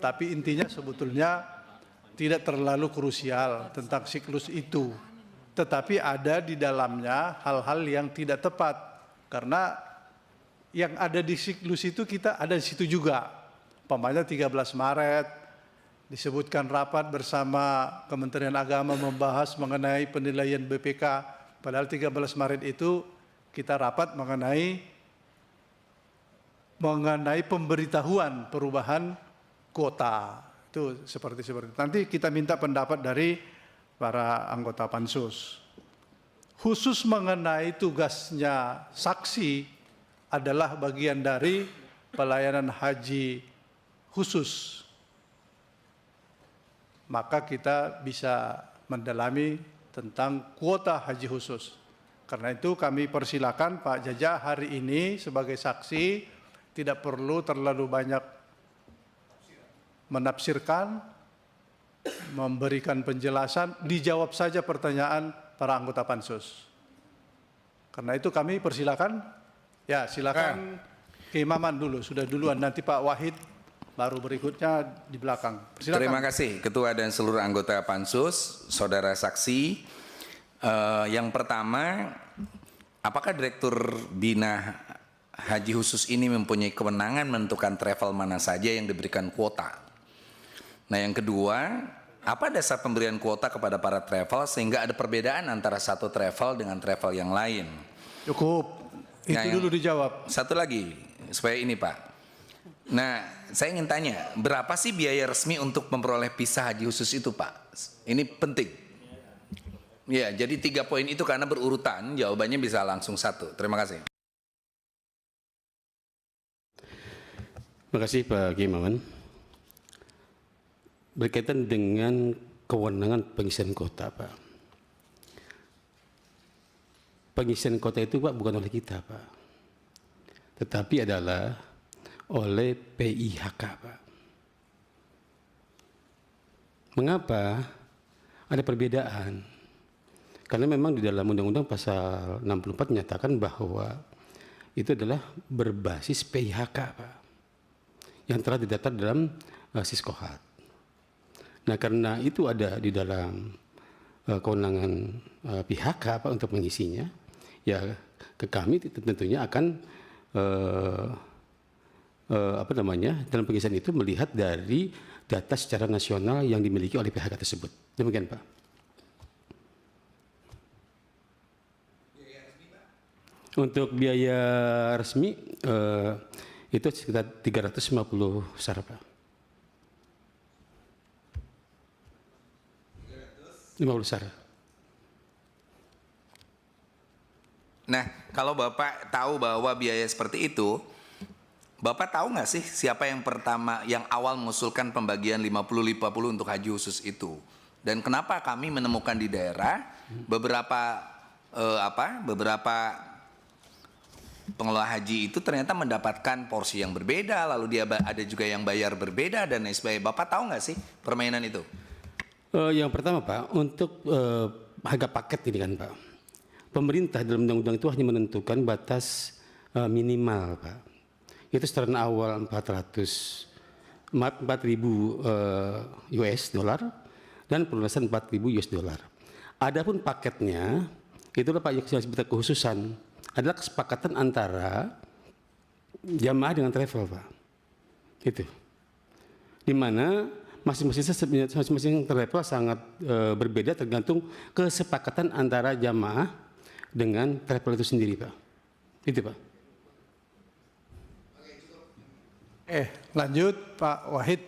tapi intinya sebetulnya tidak terlalu krusial tentang siklus itu. Tetapi ada di dalamnya hal-hal yang tidak tepat, karena yang ada di siklus itu kita ada di situ juga. Umpamanya 13 Maret disebutkan rapat bersama Kementerian Agama membahas mengenai penilaian BPK, padahal 13 Maret itu kita rapat mengenai pemberitahuan perubahan kuota. Itu seperti itu. Nanti kita minta pendapat dari para anggota pansus. Khusus mengenai tugasnya saksi adalah bagian dari pelayanan haji khusus. Maka kita bisa mendalami tentang kuota haji khusus. Karena itu kami persilakan Pak Jaja hari ini sebagai saksi, tidak perlu terlalu banyak menafsirkan, memberikan penjelasan, dijawab saja pertanyaan para anggota pansus. Karena itu kami persilakan, ya silakan Ki Maman dulu, sudah duluan, nanti Pak Wahid baru berikutnya di belakang. Silakan. Terima kasih Ketua dan seluruh anggota pansus, saudara saksi. Yang pertama, apakah Direktur Bina Haji Khusus ini mempunyai kewenangan menentukan travel mana saja yang diberikan kuota? Nah, yang kedua, apa dasar pemberian kuota kepada para travel sehingga ada perbedaan antara satu travel dengan travel yang lain? Cukup, itu dulu dijawab. Satu lagi, supaya ini Pak. Nah, saya ingin tanya, berapa sih biaya resmi untuk memperoleh visa haji khusus itu Pak? Ini penting. Ya, jadi 3 poin itu karena berurutan, jawabannya bisa langsung satu. Terima kasih. Terima kasih Pak Kiai Maman. Berkaitan dengan kewenangan pengisian kuota, Pak. Pengisian kuota itu Pak bukan oleh kita, Pak. Tetapi adalah oleh PIHK, Pak. Mengapa ada perbedaan? Karena memang di dalam Undang-Undang Pasal 64 menyatakan bahwa itu adalah berbasis PIHK, Pak, yang telah didaftar dalam Siskohat. Nah, karena itu ada di dalam kewenangan PIHK Pak untuk mengisinya, ya ke kami tentunya akan dalam pengisian itu melihat dari data secara nasional yang dimiliki oleh PIHK tersebut. Demikian Pak. Untuk biaya resmi itu sekitar 350 SAR, Pak. 50 SAR. Nah, kalau Bapak tahu bahwa biaya seperti itu, Bapak tahu nggak sih siapa yang awal mengusulkan pembagian 50-50 untuk haji khusus itu? Dan kenapa kami menemukan di daerah beberapa pengelola haji itu ternyata mendapatkan porsi yang berbeda, lalu dia ada juga yang bayar berbeda dan lain sebagainya. Bapak tahu nggak sih permainan itu? Yang pertama Pak, untuk harga paket ini kan Pak, pemerintah dalam undang-undang itu hanya menentukan batas minimal Pak. Itu setoran awal 4.000 US dollar dan pelunasan 4.000 US dollar. Adapun paketnya, itulah Pak yang disebut kekhususan, adalah kesepakatan antara jamaah dengan travel Pak. Itu. Di mana masing-masing travel sangat berbeda tergantung kesepakatan antara jamaah dengan travel itu sendiri Pak. Itu Pak. Lanjut Pak Wahid.